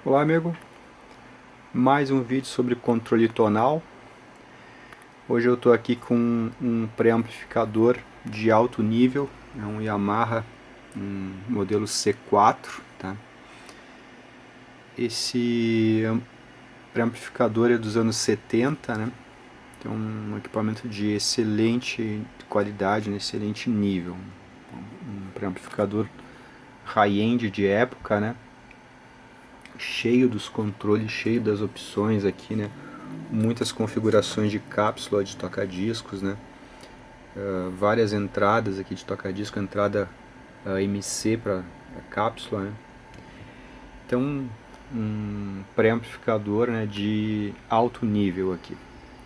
Olá amigo, mais um vídeo sobre controle tonal. Hoje eu estou aqui com um pré-amplificador de alto nível, é um Yamaha modelo C4, tá? Esse pré-amplificador é dos anos 70, né? Tem um equipamento de excelente qualidade, excelente nível, um pré-amplificador high-end de época, né? Cheio dos controles, cheio das opções aqui, né? Muitas configurações de cápsula de toca-discos, né? Várias entradas aqui de toca-disco, entrada MC para cápsula, né? Então, um pré-amplificador, né, de alto nível aqui.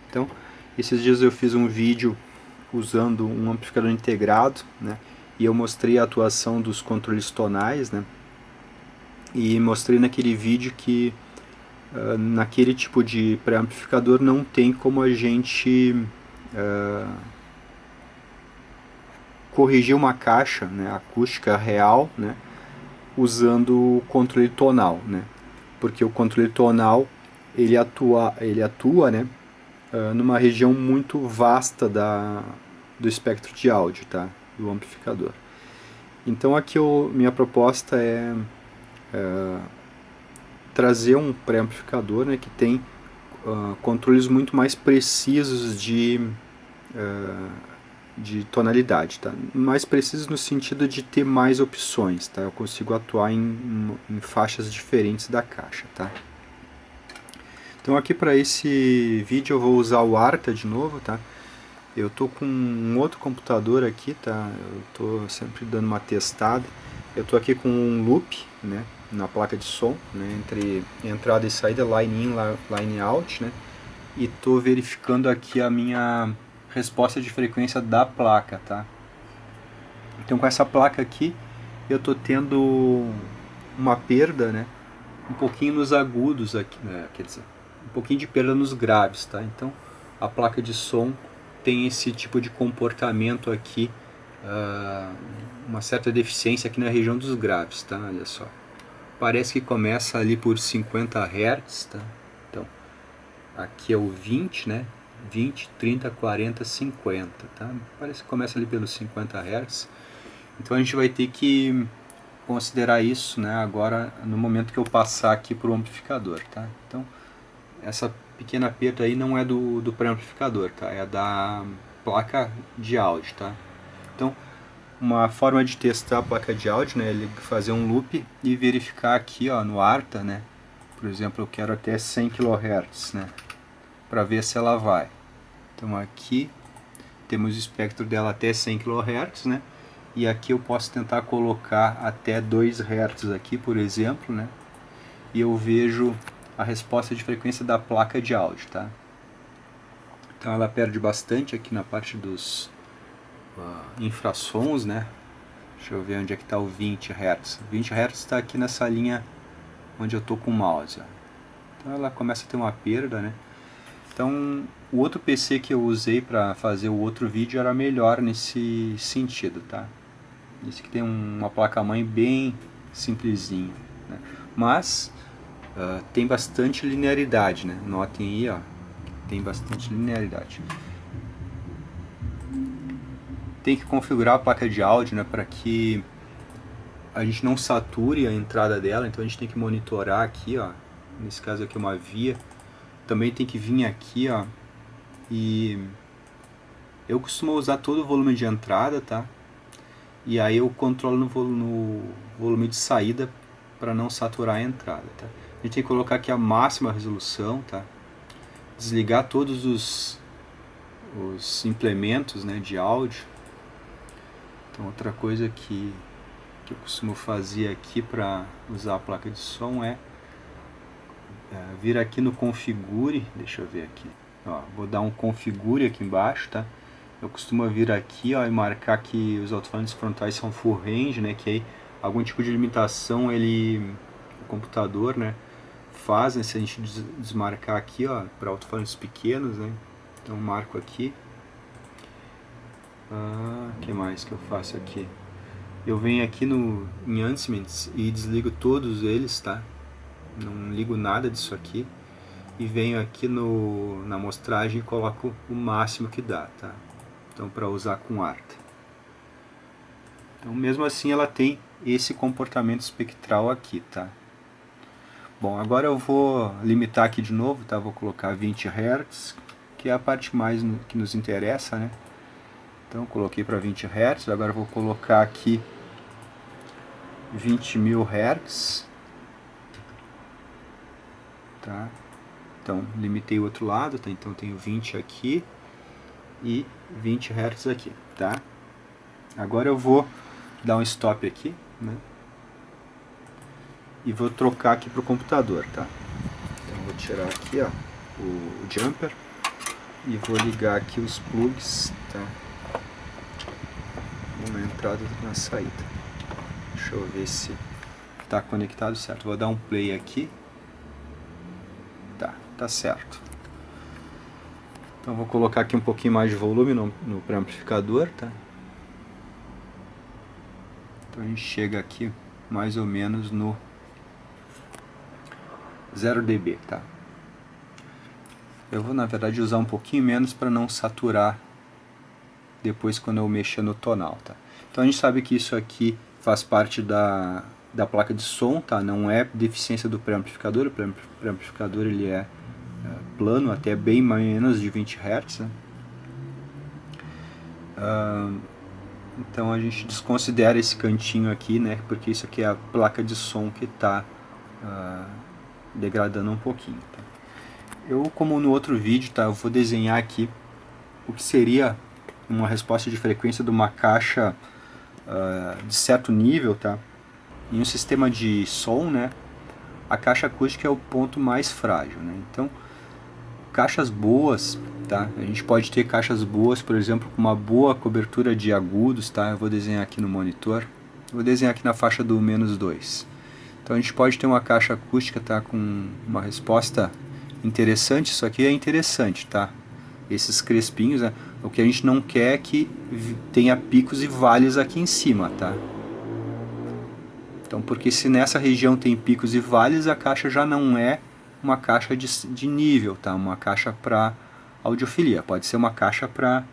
Então, esses dias eu fiz um vídeo usando um amplificador integrado, né? E eu mostrei a atuação dos controles tonais, né? E mostrei naquele vídeo que naquele tipo de pré-amplificador não tem como a gente corrigir uma caixa, né, acústica real, né, usando o controle tonal, né, porque o controle tonal ele atua, né, numa região muito vasta do espectro de áudio, tá, do amplificador. Então aqui minha proposta é trazer um pré-amplificador, né, que tem controles muito mais precisos de tonalidade, tá? Mais precisos no sentido de ter mais opções, tá? Eu consigo atuar em faixas diferentes da caixa, tá? Então aqui para esse vídeo eu vou usar o Arta de novo, tá? Eu tô com um outro computador aqui, tá? Eu tô sempre dando uma testada. Eu tô aqui com um loop, né, na placa de som, né, entre entrada e saída, line in, line out, né? E tô verificando aqui a minha resposta de frequência da placa, tá? Então com essa placa aqui eu tô tendo uma perda, né, um pouquinho nos agudos aqui, né, quer dizer, um pouquinho de perda nos graves, tá? Então a placa de som tem esse tipo de comportamento aqui, uma certa deficiência aqui na região dos graves, tá? Olha só, parece que começa ali por 50 Hz, tá? Então aqui é o 20, né? 20, 30, 40, 50, tá? Parece que começa ali pelos 50 Hz. Então a gente vai ter que considerar isso, né, agora no momento que eu passar aqui para o amplificador, tá? Então essa pequena perda aí não é do pré-amplificador, tá? É da placa de áudio, tá? Então uma forma de testar a placa de áudio, né, é fazer um loop e verificar aqui, ó, no Arta, né? Por exemplo, eu quero até 100 kHz, né, para ver se ela vai. Então aqui temos o espectro dela até 100 kHz, né? E aqui eu posso tentar colocar até 2 Hz aqui, por exemplo, né? E eu vejo a resposta de frequência da placa de áudio, tá? Então ela perde bastante aqui na parte dos infrassons, né? Deixa eu ver onde é que está o 20 Hz. 20 Hz está aqui nessa linha onde eu estou com o mouse, ó. Então ela começa a ter uma perda, né? Então o outro PC que eu usei para fazer o outro vídeo era melhor nesse sentido, tá? Esse que tem uma placa-mãe bem simplesinha, né? Mas tem bastante linearidade, né? Notem aí, ó, tem bastante linearidade. Tem que configurar a placa de áudio, né, para que a gente não sature a entrada dela, então a gente tem que monitorar aqui, ó. Nesse caso aqui é uma via. Também tem que vir aqui, ó, e eu costumo usar todo o volume de entrada, tá? E aí eu controlo no volume de saída para não saturar a entrada, tá? A gente tem que colocar aqui a máxima resolução, tá? Desligar todos os implementos, né, de áudio. Então outra coisa que eu costumo fazer aqui para usar a placa de som é vir aqui no configure, deixa eu ver aqui, ó, vou dar um configure aqui embaixo, tá? Eu costumo vir aqui, ó, e marcar que os alto-falantes frontais são full range, né, que aí algum tipo de limitação o computador, né, faz, né, se a gente desmarcar aqui, ó, para alto-falantes pequenos, né, então marco aqui. Que mais que eu faço aqui? Eu venho aqui no Enhancements e desligo todos eles, tá? não ligo nada disso aqui e venho aqui na amostragem e coloco o máximo que dá, tá? Então, para usar com ARTA. Então, mesmo assim, ela tem esse comportamento espectral aqui, tá? Bom, agora eu vou limitar aqui de novo, tá? Vou colocar 20 Hz, que é a parte mais que nos interessa, né? Então, coloquei para 20 Hz, agora eu vou colocar aqui 20.000 Hz, tá? Então, limitei o outro lado, tá? Então, tenho 20 aqui e 20 Hz aqui, tá? Agora eu vou dar um stop aqui, né? E vou trocar aqui para o computador, tá? Então, vou tirar aqui, ó, o jumper e vou ligar aqui os plugs, tá? Uma entrada e uma saída. Deixa eu ver se está conectado certo. Vou dar um play aqui. Tá certo. Então vou colocar aqui um pouquinho mais de volume no pré-amplificador, tá? Então a gente chega aqui mais ou menos no 0 dB, tá? Eu vou na verdade usar um pouquinho menos para não saturar depois quando eu mexer no tonal, tá? Então a gente sabe que isso aqui faz parte da placa de som, tá? Não é deficiência do pré-amplificador. O pré-amplificador ele é plano, até bem menos de 20 Hz, né? Então a gente desconsidera esse cantinho aqui, né? Porque isso aqui é a placa de som que está degradando um pouquinho, tá? Eu, como no outro vídeo, tá? Eu vou desenhar aqui o que seria uma resposta de frequência de uma caixa de certo nível, tá? Em um sistema de som, né? A caixa acústica é o ponto mais frágil, né? Então, caixas boas, tá? A gente pode ter caixas boas, por exemplo, com uma boa cobertura de agudos, tá? Eu vou desenhar aqui no monitor. Vou desenhar aqui na faixa do -2. Então a gente pode ter uma caixa acústica, tá? Com uma resposta interessante. Isso aqui é interessante, tá? Esses crespinhos, né? O que a gente não quer é que tenha picos e vales aqui em cima, tá? Então, porque se nessa região tem picos e vales, a caixa já não é uma caixa de nível, tá? Uma caixa para audiofilia. Pode ser uma caixa para,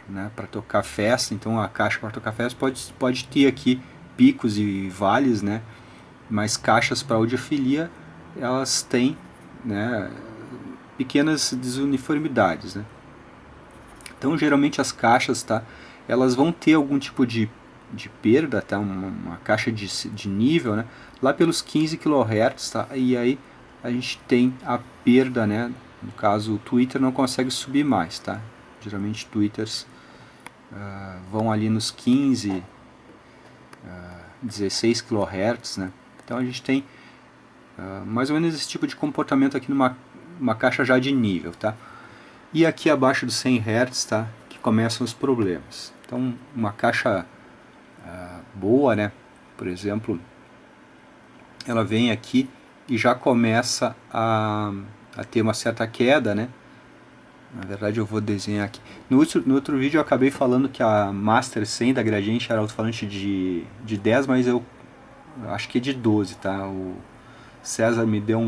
né, para tocar festa. Então, a caixa para tocar festa pode ter aqui picos e vales, né? Mas caixas para audiofilia, elas têm, né, pequenas desuniformidades, né? Então, geralmente as caixas, tá? Elas vão ter algum tipo de perda, tá? Uma caixa de nível, né? Lá pelos 15 kHz, tá? E aí a gente tem a perda, né? No caso, o tweeter não consegue subir mais, tá? Geralmente tweeters vão ali nos 15, 16 kHz, né? Então a gente tem mais ou menos esse tipo de comportamento aqui numa caixa já de nível, tá? E aqui abaixo dos 100 Hz, tá? Que começam os problemas. Então, uma caixa boa, né? Por exemplo, ela vem aqui e já começa a ter uma certa queda, né? Na verdade eu vou desenhar aqui. No outro vídeo eu acabei falando que a Master 100 da Gradiente era alto-falante de 10, mas eu acho que é de 12, tá? O César me deu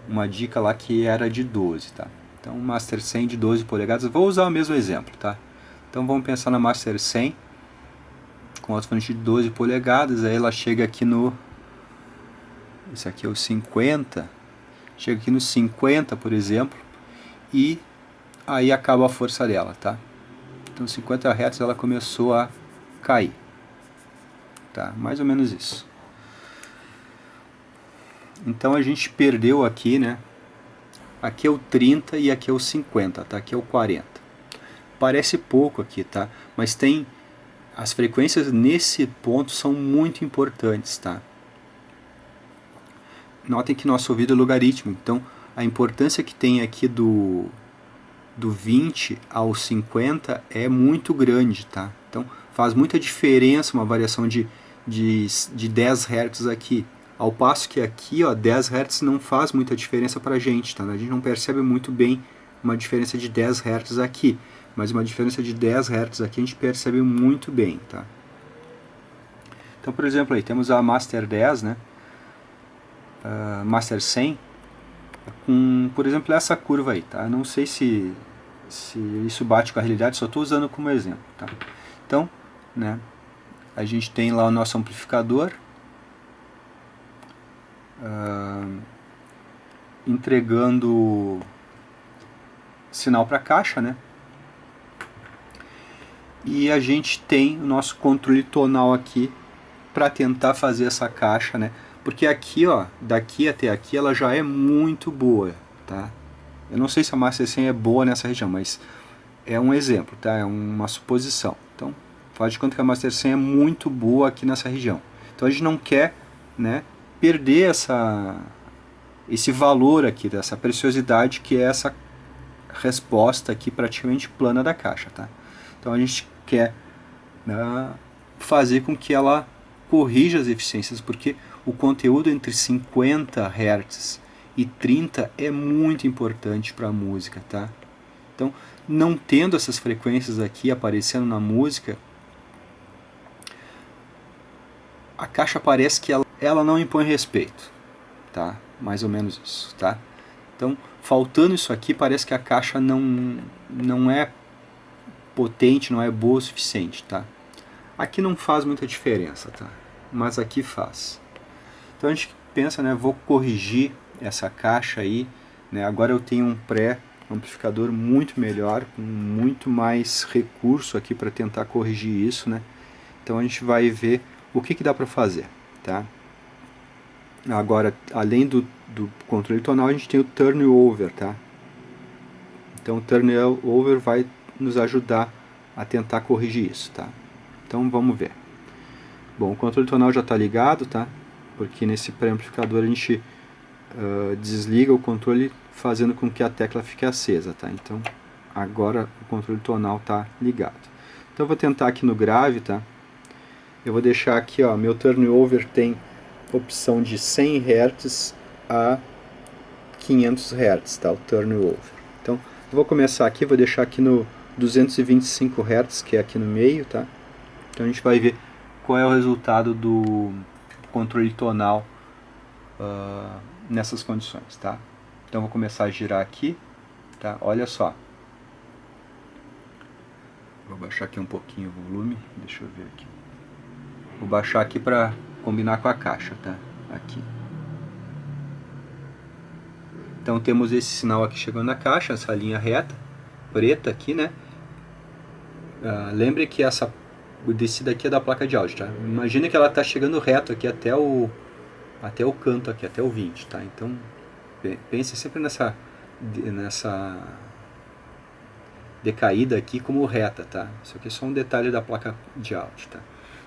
uma dica lá que era de 12, tá? Então Master 100 de 12 polegadas, vou usar o mesmo exemplo, tá? Então vamos pensar na Master 100 com alto-falante de 12 polegadas, aí ela chega aqui no... Esse aqui é o 50, chega aqui no 50, por exemplo, e aí acaba a força dela, tá? Então 50 Hz ela começou a cair, tá? Mais ou menos isso. Então a gente perdeu aqui, né? Aqui é o 30 e aqui é o 50, tá? Aqui é o 40. Parece pouco aqui, tá? Mas tem... As frequências nesse ponto são muito importantes, tá? Notem que nosso ouvido é logarítmico, então a importância que tem aqui do 20 ao 50 é muito grande, tá? Então faz muita diferença uma variação de 10 Hz aqui. Ao passo que aqui, ó, 10 Hz não faz muita diferença para a gente, tá? A gente não percebe muito bem uma diferença de 10 Hz aqui, mas uma diferença de 10 Hz aqui a gente percebe muito bem, tá? Então, por exemplo, aí temos a Master 10, né? Master 100 com, por exemplo, essa curva aí, tá? Eu não sei se isso bate com a realidade, só estou usando como exemplo, tá? Então, né, a gente tem lá o nosso amplificador entregando sinal para a caixa, né? E a gente tem o nosso controle tonal aqui para tentar fazer essa caixa, né? Porque aqui, ó, daqui até aqui ela já é muito boa, tá? Eu não sei se a Master 100 é boa nessa região, mas é um exemplo, tá? É uma suposição. Então, faz de conta que a Master 100 é muito boa aqui nessa região. Então a gente não quer, né, perder esse valor aqui, dessa preciosidade que é essa resposta aqui praticamente plana da caixa, tá? Então a gente quer, né, fazer com que ela corrija as eficiências, porque o conteúdo entre 50 Hz e 30 é muito importante para a música, tá? Então, não tendo essas frequências aqui aparecendo na música, a caixa parece que ela não impõe respeito, tá? Mais ou menos isso, tá? Então, faltando isso aqui, parece que a caixa não é potente, não é boa o suficiente, tá? Aqui não faz muita diferença, tá? Mas aqui faz. Então a gente pensa, né, vou corrigir essa caixa aí, né? Agora eu tenho um pré-amplificador muito melhor, com muito mais recurso aqui para tentar corrigir isso, né? Então a gente vai ver o que dá para fazer, tá? Agora, além do controle tonal, a gente tem o turnover, tá? Então o turnover vai nos ajudar a tentar corrigir isso, tá? Então vamos ver. Bom, o controle tonal já está ligado, tá? Porque nesse pré-amplificador a gente desliga o controle fazendo com que a tecla fique acesa, tá? Então agora o controle tonal está ligado. Então eu vou tentar aqui no grave, tá? Eu vou deixar aqui, ó, meu turnover tem opção de 100 Hz a 500 Hz, tá? O turnover. Então eu vou começar aqui, vou deixar aqui no 225 Hz, que é aqui no meio, tá? Então a gente vai ver qual é o resultado do controle tonal nessas condições, tá? Então vou começar a girar aqui, tá? Olha só. Vou baixar aqui um pouquinho o volume, deixa eu ver aqui. Vou baixar aqui para combinar com a caixa, tá? Aqui. Então temos esse sinal aqui chegando na caixa, essa linha reta, preta aqui, né? Lembre que essa descida aqui é da placa de áudio, tá? Imagina que ela está chegando reto aqui até o canto aqui, até o 20, tá? Então pense sempre nessa decaída aqui como reta, tá? Isso aqui é só um detalhe da placa de áudio, tá?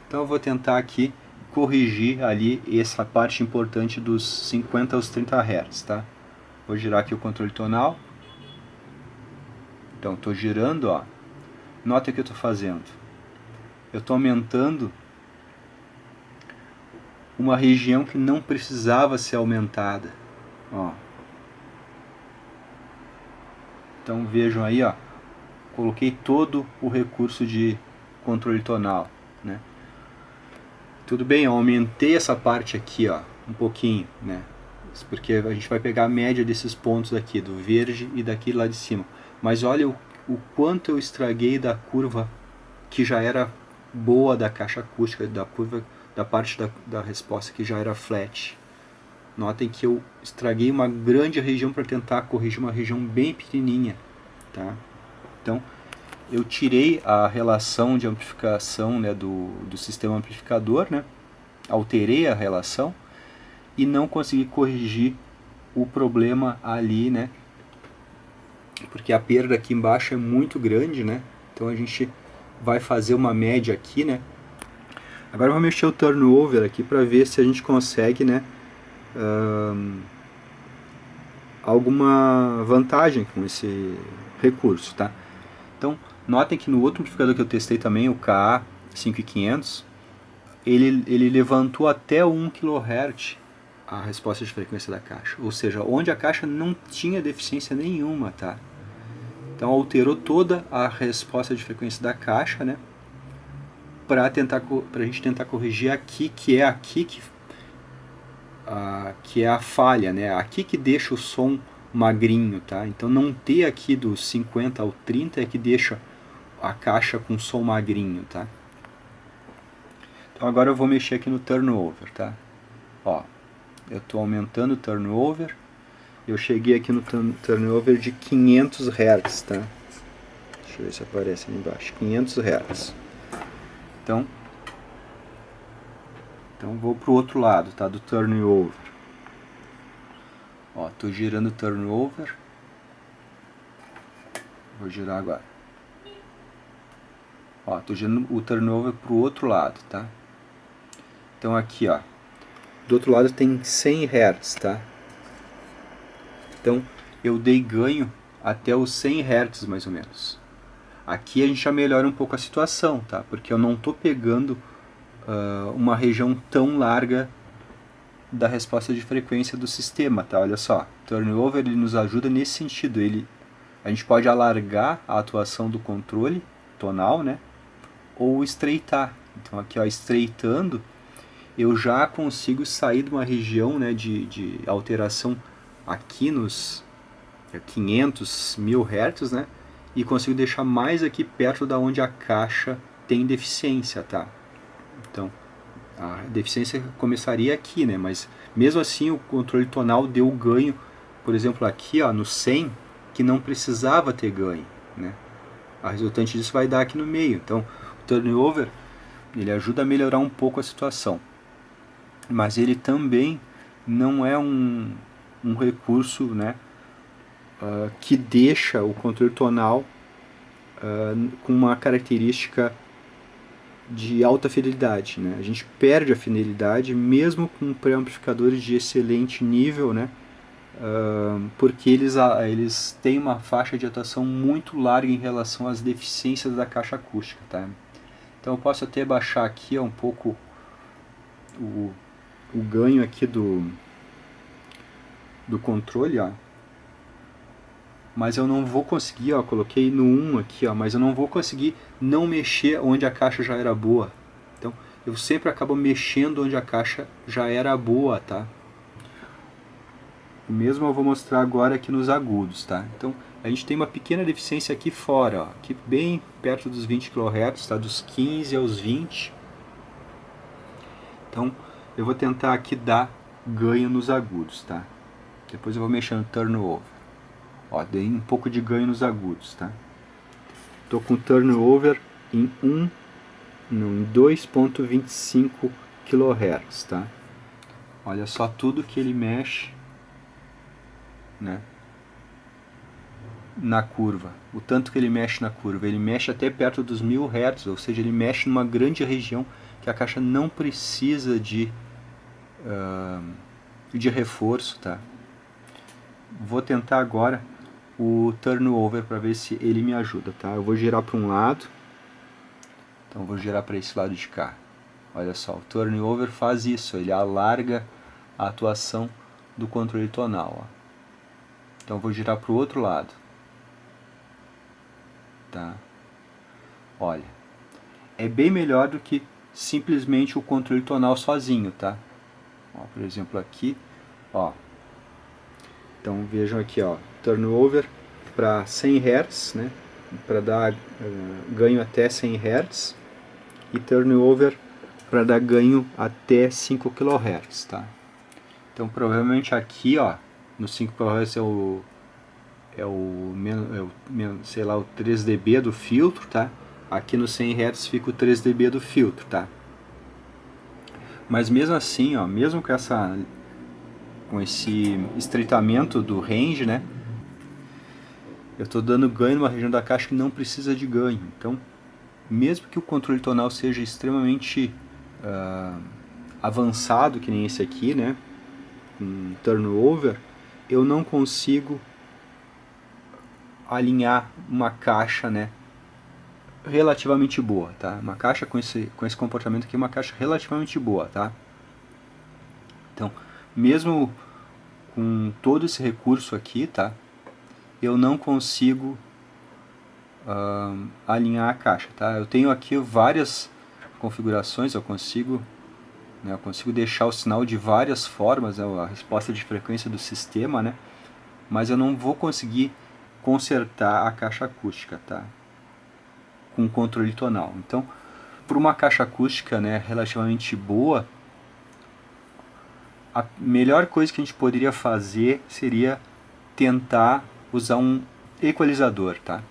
Então eu vou tentar aqui corrigir ali essa parte importante dos 50 aos 30 Hz, tá? Vou girar aqui o controle tonal. Então estou girando, ó. Nota o que eu estou fazendo. Eu estou aumentando uma região que não precisava ser aumentada, ó. Então vejam aí, ó, coloquei todo o recurso de controle tonal, né? Tudo bem, eu aumentei essa parte aqui, ó, um pouquinho, né? Porque a gente vai pegar a média desses pontos aqui, do verde e daqui lá de cima. Mas olha o quanto eu estraguei da curva que já era boa da caixa acústica, da curva, da parte da resposta que já era flat. Notem que eu estraguei uma grande região para tentar corrigir uma região bem pequenininha, tá? Então eu tirei a relação de amplificação, né, do sistema amplificador, né? Alterei a relação e não consegui corrigir o problema ali, né? Porque a perda aqui embaixo é muito grande, né? Então a gente vai fazer uma média aqui, né? Agora eu vou mexer o turnover aqui para ver se a gente consegue, né, alguma vantagem com esse recurso, tá? Então notem que no outro amplificador que eu testei também, o KA5500, ele levantou até 1 kHz a resposta de frequência da caixa, ou seja, onde a caixa não tinha deficiência nenhuma, tá? Então alterou toda a resposta de frequência da caixa, né? Para a gente tentar corrigir aqui, que é aqui que que é a falha, né? Aqui que deixa o som magrinho, tá? Então não ter aqui dos 50 ao 30 é que deixa a caixa com som magrinho, tá? Então agora eu vou mexer aqui no turnover, tá? Ó, eu estou aumentando o turnover. Eu cheguei aqui no turnover de 500 Hz, tá? Deixa eu ver se aparece ali embaixo. 500 Hz. Então vou pro outro lado, tá? Do turnover. Ó, tô girando o turnover. Vou girar agora. Ó, tô girando o turnover pro outro lado, tá? Então aqui, ó, do outro lado tem 100 Hz, tá? Então eu dei ganho até os 100 Hz mais ou menos. Aqui a gente já melhora um pouco a situação, tá? Porque eu não tô pegando uma região tão larga da resposta de frequência do sistema, tá? Olha só, turnover ele nos ajuda nesse sentido. A gente pode alargar a atuação do controle tonal, né? Ou estreitar. Então aqui, ó, estreitando, eu já consigo sair de uma região, né, de alteração aqui nos 500, 1000 Hz, né? E consigo deixar mais aqui perto da onde a caixa tem deficiência, tá? Então, a deficiência começaria aqui, né? Mas mesmo assim o controle tonal deu ganho, por exemplo, aqui, ó, no 100, que não precisava ter ganho, né? A resultante disso vai dar aqui no meio. Então, o turnover, ele ajuda a melhorar um pouco a situação. Mas ele também não é um recurso, né, que deixa o controle tonal com uma característica de alta fidelidade, né? A gente perde a fidelidade mesmo com pré-amplificadores de excelente nível, né? Porque eles têm uma faixa de atuação muito larga em relação às deficiências da caixa acústica, tá? Então eu posso até baixar aqui um pouco o ganho aqui do controle, ó. Mas eu não vou conseguir, ó, coloquei no 1 aqui, ó, mas eu não vou conseguir não mexer onde a caixa já era boa. Então, eu sempre acabo mexendo onde a caixa já era boa, tá? O mesmo eu vou mostrar agora aqui nos agudos, tá? Então, a gente tem uma pequena deficiência aqui fora, ó, aqui bem perto dos 20 kHz, tá? Dos 15 aos 20. Então, eu vou tentar aqui dar ganho nos agudos, tá? Depois eu vou mexer no turnover. Ó, dei um pouco de ganho nos agudos, tá? Tô com turnover em 2.25 kHz, tá? Olha só tudo que ele mexe, né, na curva. O tanto que ele mexe na curva. Ele mexe até perto dos 1000 Hz, ou seja, ele mexe numa grande região que a caixa não precisa de reforço, tá? Vou tentar agora o turnover para ver se ele me ajuda, tá? Eu vou girar para um lado, então vou girar para esse lado de cá. Olha só, o turnover faz isso, ele alarga a atuação do controle tonal, ó. Então vou girar para o outro lado, tá? Olha, é bem melhor do que simplesmente o controle tonal sozinho, tá? Ó, por exemplo aqui, ó. Então vejam aqui, ó, turnover para 100 Hz, né, para dar ganho até 100 Hz, e turnover para dar ganho até 5 kHz, tá? Então provavelmente aqui, ó, no 5 kHz sei lá, o 3 dB do filtro, tá? Aqui no 100 Hz fica o 3 dB do filtro, tá? Mas mesmo assim, ó, mesmo com esse estreitamento do range, né, eu estou dando ganho numa região da caixa que não precisa de ganho. Então, mesmo que o controle tonal seja extremamente avançado, que nem esse aqui, né, com turnover, eu não consigo alinhar uma caixa, né, relativamente boa, tá? Uma caixa com esse comportamento aqui é uma caixa relativamente boa, tá? Então, mesmo com todo esse recurso aqui, tá, eu não consigo alinhar a caixa, tá? Eu tenho aqui várias configurações, eu consigo né? Eu consigo deixar o sinal de várias formas, a resposta de frequência do sistema, né? Mas eu não vou conseguir consertar a caixa acústica, tá? Com controle tonal. Então, para uma caixa acústica, né, relativamente boa, a melhor coisa que a gente poderia fazer seria tentar usar um equalizador, tá?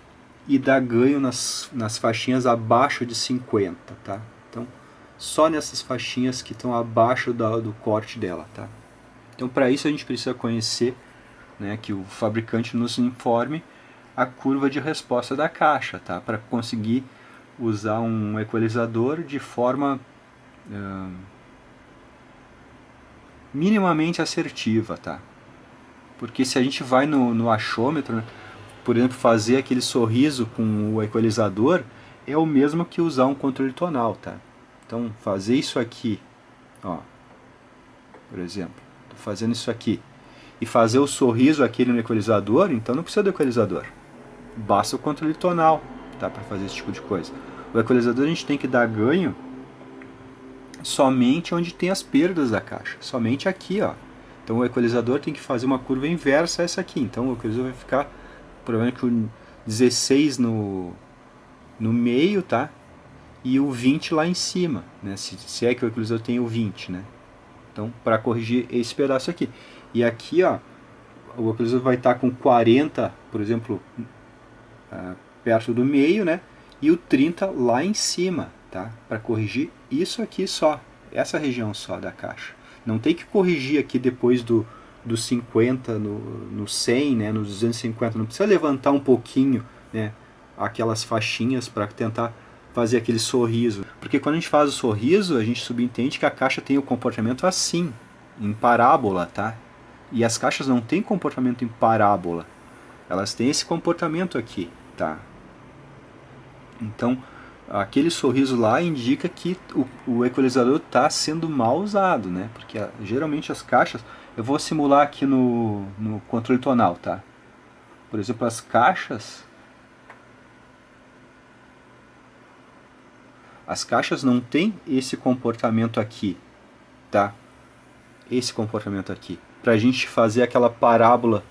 E dar ganho nas faixinhas abaixo de 50, tá? Então, só nessas faixinhas que estão abaixo do corte dela, tá? Então, para isso a gente precisa conhecer, né, que o fabricante nos informe a curva de resposta da caixa, tá? Para conseguir usar um equalizador de forma minimamente assertiva, tá? Porque se a gente vai no achômetro, né, por exemplo, fazer aquele sorriso com o equalizador é o mesmo que usar um controle tonal, tá? Então, fazer isso aqui, ó, por exemplo, tô fazendo isso aqui, e fazer o sorriso aquele no equalizador, então não precisa do equalizador. Basta o controle tonal, tá, para fazer esse tipo de coisa. O equalizador a gente tem que dar ganho somente onde tem as perdas da caixa, somente aqui, ó. Então o equalizador tem que fazer uma curva inversa a essa aqui. Então o equalizador vai ficar, provavelmente, com 16 no meio, tá? E o 20 lá em cima, né? Se é que o equalizador tem o 20, né? Então, para corrigir esse pedaço aqui. E aqui, ó, o equalizador vai estar com 40, por exemplo, perto do meio, né? E o 30 lá em cima, tá? Para corrigir isso aqui só, essa região só da caixa. Não tem que corrigir aqui depois do 50 no 100, né? No 250, não precisa levantar um pouquinho, né? Aquelas faixinhas para tentar fazer aquele sorriso. Porque quando a gente faz o sorriso, a gente subentende que a caixa tem o comportamento assim, em parábola, tá? E as caixas não têm comportamento em parábola. Elas têm esse comportamento aqui, tá? Então, aquele sorriso lá indica que o equalizador está sendo mal usado, né? Porque geralmente as caixas, eu vou simular aqui no controle tonal, tá? Por exemplo, as caixas não têm esse comportamento aqui, tá? Esse comportamento aqui, para a gente fazer aquela parábola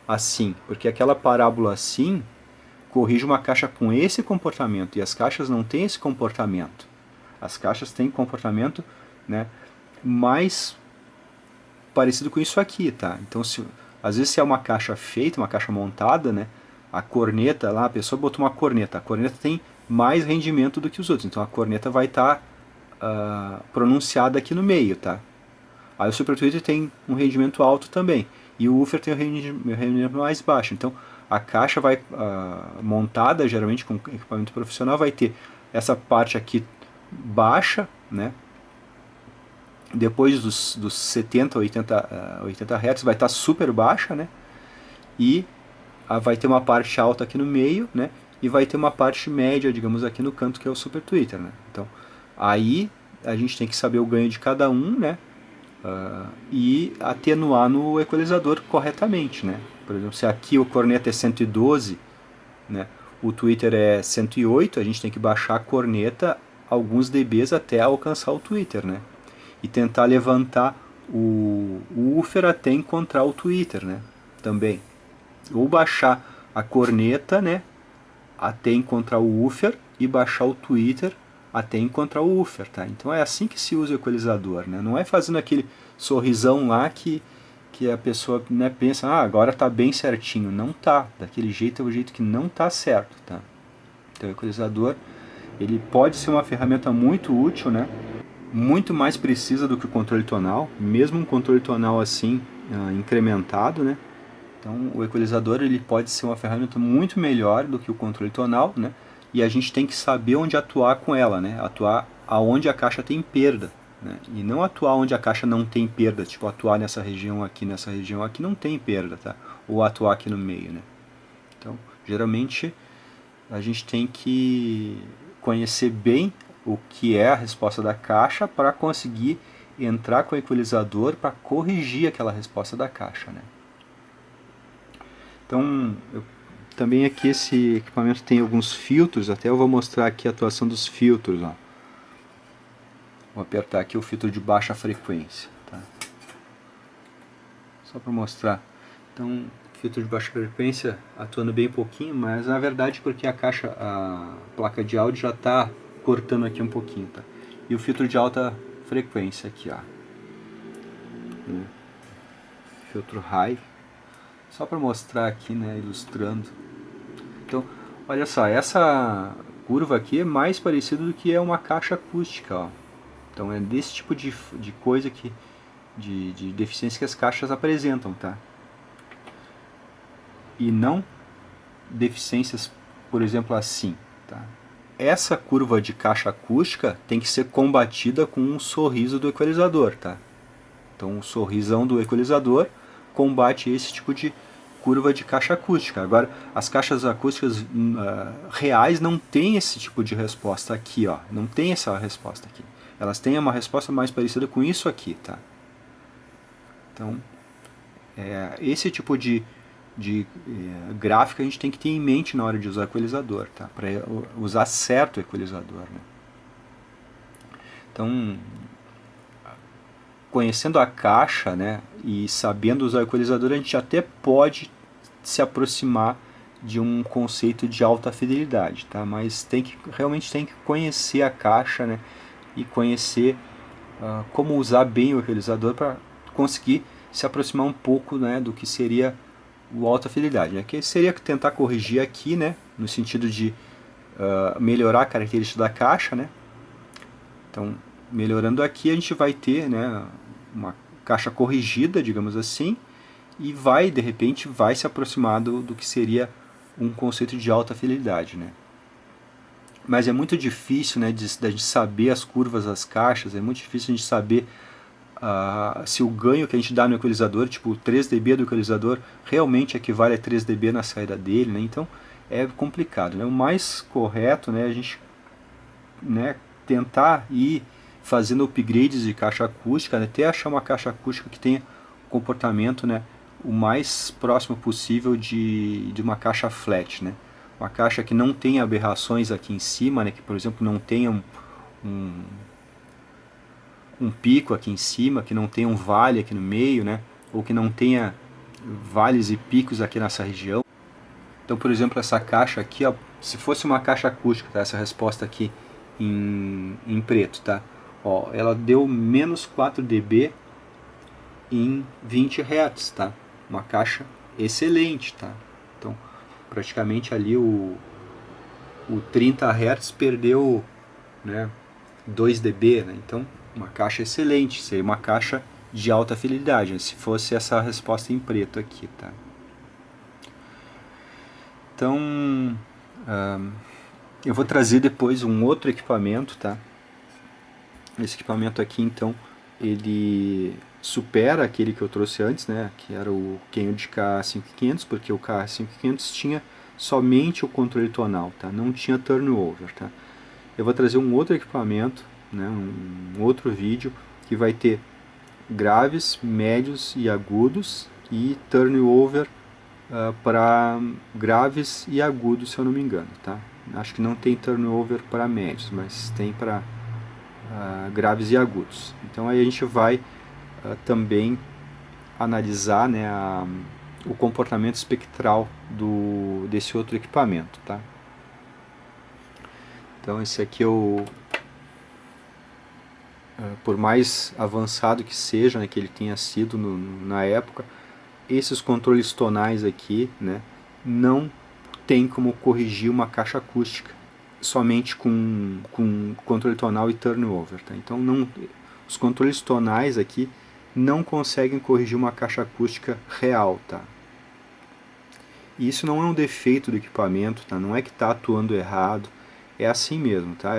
assim, porque aquela parábola assim corrige uma caixa com esse comportamento, e as caixas não têm esse comportamento. As caixas têm comportamento, né, mais parecido com isso aqui, tá? Então, às vezes se é uma caixa feita, uma caixa montada, né, a corneta lá, a pessoa botou uma corneta, a corneta tem mais rendimento do que os outros, então a corneta vai estar pronunciada aqui no meio, tá? Aí o Super Tweeter tem um rendimento alto também, e o woofer tem um rendimento mais baixo. Então a caixa vai montada, geralmente com equipamento profissional, vai ter essa parte aqui baixa, né? Depois dos 70, 80 Hz vai estar super baixa, né? E vai ter uma parte alta aqui no meio, né? E vai ter uma parte média, digamos, aqui no canto, que é o Super Tweeter, né? Então aí a gente tem que saber o ganho de cada um, né? E atenuar no equalizador corretamente, né? Por exemplo, se aqui o corneta é 112, né? O tweeter é 108, a gente tem que baixar a corneta alguns dBs até alcançar o tweeter, né? E tentar levantar o woofer até encontrar o tweeter, né? Também. Ou baixar a corneta, né? Até encontrar o woofer e baixar o tweeter até encontrar o woofer, tá? Então é assim que se usa o equalizador, né? Não é fazendo aquele sorrisão lá que a pessoa, né, pensa, agora tá bem certinho. Não tá, daquele jeito é o jeito que não tá certo, tá? Então o equalizador, ele pode ser uma ferramenta muito útil, né? Muito mais precisa do que o controle tonal, mesmo um controle tonal assim, incrementado, né? Então o equalizador ele pode ser uma ferramenta muito melhor do que o controle tonal, né? E a gente tem que saber onde atuar com ela, né? Atuar aonde a caixa tem perda, né? E não atuar onde a caixa não tem perda, tipo atuar nessa região aqui não tem perda, tá? Ou atuar aqui no meio, né? Então, geralmente a gente tem que conhecer bem o que é a resposta da caixa para conseguir entrar com o equalizador para corrigir aquela resposta da caixa, né? Então, também aqui esse equipamento tem alguns filtros, até eu vou mostrar aqui a atuação dos filtros, ó. Vou apertar aqui o filtro de baixa frequência, tá? Só para mostrar. Então, filtro de baixa frequência atuando bem pouquinho, mas na verdade porque a placa de áudio já está cortando aqui um pouquinho, tá? E o filtro de alta frequência aqui, ó. Filtro high. Só para mostrar aqui, né, ilustrando. Então, olha só, essa curva aqui é mais parecida do que é uma caixa acústica, ó. Então é desse tipo de coisa de deficiência que as caixas apresentam, tá? E não deficiências, por exemplo, assim, tá? Essa curva de caixa acústica tem que ser combatida com um sorriso do equalizador, tá? Então o sorrisão do equalizador combate esse tipo de curva de caixa acústica. Agora, as caixas acústicas reais não têm esse tipo de resposta aqui, ó. Não tem essa resposta aqui. Elas têm uma resposta mais parecida com isso aqui, tá? Então, esse tipo de gráfico a gente tem que ter em mente na hora de usar o equalizador, tá? Para usar certo o equalizador, né? Então, conhecendo a caixa, né, e sabendo usar o equalizador, a gente até pode se aproximar de um conceito de alta fidelidade, tá? Mas realmente tem que conhecer a caixa, né, e conhecer como usar bem o equalizador para conseguir se aproximar um pouco, né, do que seria o alta fidelidade, né? Que seria tentar corrigir aqui, né, no sentido de melhorar a característica da caixa, né? Então, melhorando aqui, a gente vai ter, né, uma caixa corrigida, digamos assim, e de repente, vai se aproximar do que seria um conceito de alta fidelidade, né? Mas é muito difícil, né, da gente saber as curvas das caixas, é muito difícil a gente saber se o ganho que a gente dá no equalizador, tipo 3 dB do equalizador, realmente equivale a 3 dB na saída dele, né? Então é complicado, né? O mais correto, né, é a gente, né, tentar ir fazendo upgrades de caixa acústica, né, até achar uma caixa acústica que tenha comportamento, né, o mais próximo possível de uma caixa flat, né? Uma caixa que não tenha aberrações aqui em cima, né, que por exemplo não tenha um pico aqui em cima, que não tenha um vale aqui no meio, né, ou que não tenha vales e picos aqui nessa região. Então, por exemplo, essa caixa aqui, ó, se fosse uma caixa acústica, tá, essa resposta aqui em preto, tá? Ó, ela deu menos 4 dB em 20 Hz, tá? Uma caixa excelente, tá? Então, praticamente ali o 30 Hz perdeu, né, 2 dB, né? Então, uma caixa excelente, seria uma caixa de alta fidelidade, né, se fosse essa resposta em preto aqui, tá? Então, eu vou trazer depois um outro equipamento, tá? Esse equipamento aqui, então, ele supera aquele que eu trouxe antes, né? Que era o Kenwood KA5500, porque o KA5500 tinha somente o controle tonal, tá? Não tinha turnover, tá? Eu vou trazer um outro equipamento, né? Um outro vídeo que vai ter graves, médios e agudos e turnover para graves e agudos, se eu não me engano, tá? Acho que não tem turnover para médios, mas tem para graves e agudos. Então aí a gente vai também analisar, né, o comportamento espectral desse outro equipamento, tá? Então esse aqui é por mais avançado que seja, né, que ele tenha sido na época, esses controles tonais aqui, né, não tem como corrigir uma caixa acústica somente com controle tonal e turnover, tá? Então os controles tonais aqui não conseguem corrigir uma caixa acústica real, tá? E isso não é um defeito do equipamento, tá? Não é que está atuando errado, é assim mesmo, tá?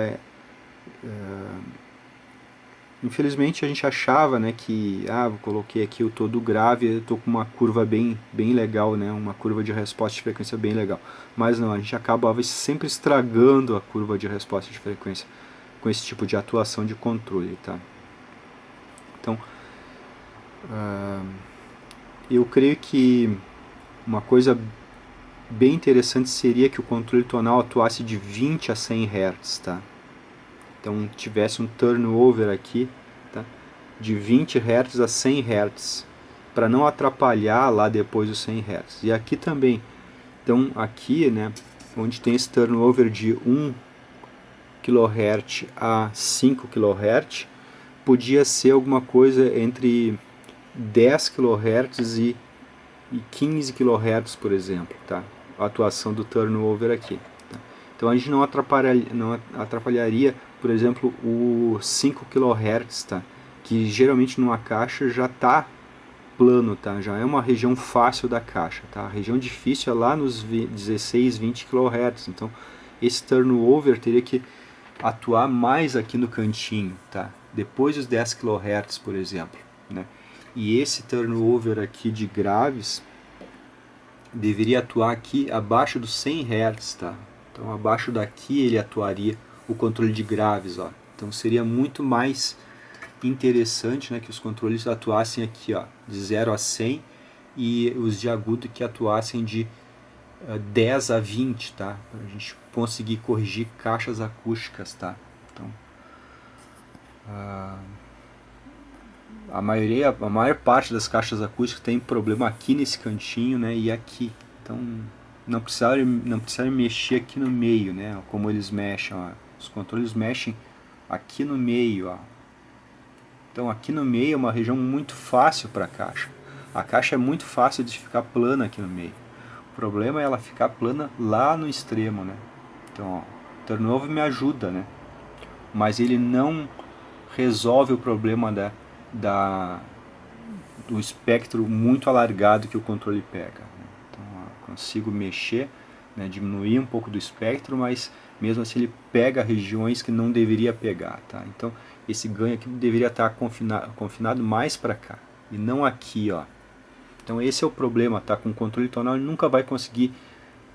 Infelizmente a gente achava, né, que eu coloquei aqui o todo grave, eu estou com uma curva bem legal, né, uma curva de resposta de frequência bem legal. Mas não, a gente acabava sempre estragando a curva de resposta de frequência com esse tipo de atuação de controle, tá? Então, eu creio que uma coisa bem interessante seria que o controle tonal atuasse de 20 a 100 Hz, tá? então tivesse um turnover aqui, tá, de 20 Hz a 100 Hz, para não atrapalhar lá depois os 100 Hz. E aqui também, então aqui, né, onde tem esse turnover de 1 kHz a 5 kHz, podia ser alguma coisa entre 10 kHz e 15 kHz, por exemplo, tá? A atuação do turnover aqui. Tá? Então a gente não atrapalharia, por exemplo, o 5 kHz, tá? Que geralmente numa caixa já está plano, tá? Já é uma região fácil da caixa, tá? A região difícil é lá nos 16, 20 kHz. Então esse turnover teria que atuar mais aqui no cantinho, tá? Depois dos 10 kHz, por exemplo, né? E esse turnover aqui de graves deveria atuar aqui abaixo dos 100 Hz, tá? Então abaixo daqui ele atuaria o controle de graves, ó. Então seria muito mais interessante, né, que os controles atuassem aqui, ó, de 0 a 100, e os de agudo que atuassem de 10 a 20, tá? Para a gente conseguir corrigir caixas acústicas, tá? Então, a maior parte das caixas acústicas tem problema aqui nesse cantinho, né, e aqui. Então, não precisaram mexer aqui no meio, né, como eles mexem, ó. Os controles mexem aqui no meio, ó. Então, aqui no meio é uma região muito fácil para a caixa. A caixa é muito fácil de ficar plana aqui no meio. O problema é ela ficar plana lá no extremo, né? Então, ó, o turnover me ajuda, né? Mas ele não resolve o problema do espectro muito alargado que o controle pega, né? Então, ó, consigo mexer, né, diminuir um pouco do espectro, mas mesmo assim ele pega regiões que não deveria pegar, tá? Então, esse ganho aqui deveria estar confinado mais para cá, e não aqui, ó. Então esse é o problema, tá? Com o controle tonal ele nunca vai conseguir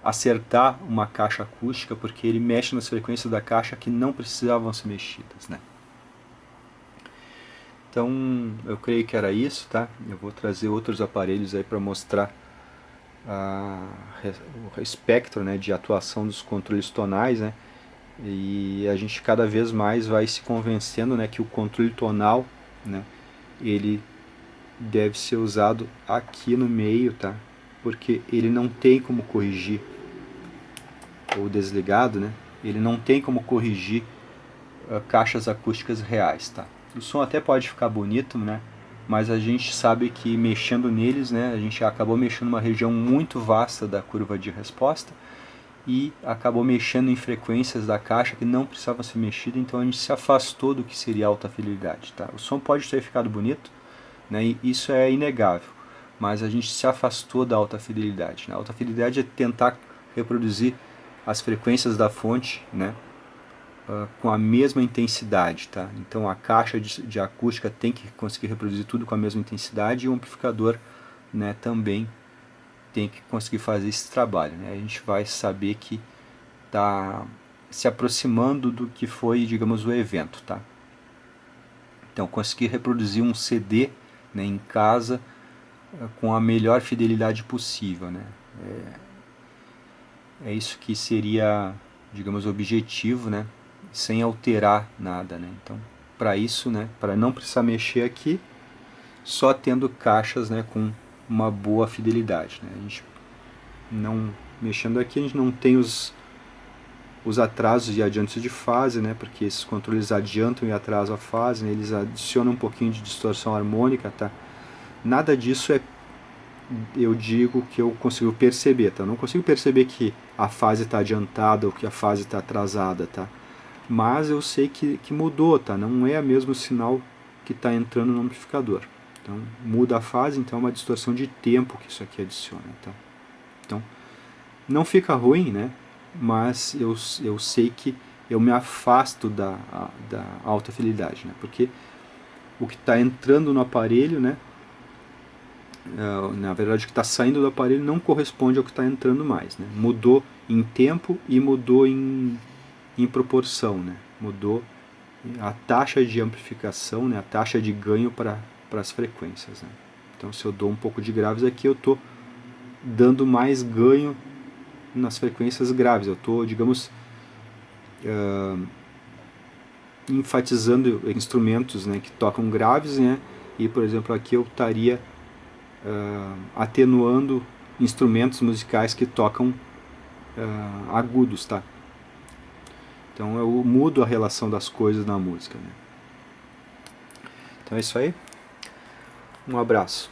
acertar uma caixa acústica, porque ele mexe nas frequências da caixa que não precisavam ser mexidas, né? Então eu creio que era isso, tá? Eu vou trazer outros aparelhos aí para mostrar o espectro, né, de atuação dos controles tonais, né? E a gente cada vez mais vai se convencendo, né, que o controle tonal, né, ele deve ser usado aqui no meio, tá? Porque ele não tem como corrigir, ou desligado, né? Ele não tem como corrigir caixas acústicas reais, tá? O som até pode ficar bonito, né? Mas a gente sabe que mexendo neles, né, a gente acabou mexendo numa região muito vasta da curva de resposta e acabou mexendo em frequências da caixa que não precisavam ser mexidas, então a gente se afastou do que seria alta fidelidade, tá? O som pode ter ficado bonito, né, e isso é inegável, mas a gente se afastou da alta fidelidade, né? A alta fidelidade é tentar reproduzir as frequências da fonte, né, com a mesma intensidade, tá? Então a caixa de acústica tem que conseguir reproduzir tudo com a mesma intensidade, e o amplificador, né, também tem que conseguir fazer esse trabalho, né? A gente vai saber que está se aproximando do que foi, digamos, o evento, tá? Então conseguir reproduzir um CD, né, em casa com a melhor fidelidade possível, né? É isso que seria, digamos, o objetivo, né? Sem alterar nada, né? Então, para isso, né, para não precisar mexer aqui, só tendo caixas, né, com uma boa fidelidade, né? A gente não mexendo aqui, a gente não tem os atrasos e adiantos de fase, né? Porque esses controles adiantam e atrasam a fase, né? Eles adicionam um pouquinho de distorção harmônica, tá? Nada disso eu digo que eu consigo perceber, tá? Eu não consigo perceber que a fase está adiantada ou que a fase está atrasada, tá? Mas eu sei que mudou, tá? Não é o mesmo sinal que está entrando no amplificador. Então muda a fase, então é uma distorção de tempo que isso aqui adiciona, tá? Então não fica ruim, né? Mas eu sei que eu me afasto da alta fidelidade, né? Porque o que está entrando no aparelho, né, na verdade o que está saindo do aparelho não corresponde ao que está entrando mais, né? Mudou em tempo e mudou em proporção, né? Mudou a taxa de amplificação, né? A taxa de ganho para as frequências, né? Então se eu dou um pouco de graves aqui, eu estou dando mais ganho nas frequências graves. Eu estou, digamos, enfatizando instrumentos, né, que tocam graves, né, e por exemplo aqui eu estaria atenuando instrumentos musicais que tocam agudos, tá? Então eu mudo a relação das coisas na música, né? Então é isso aí. Um abraço.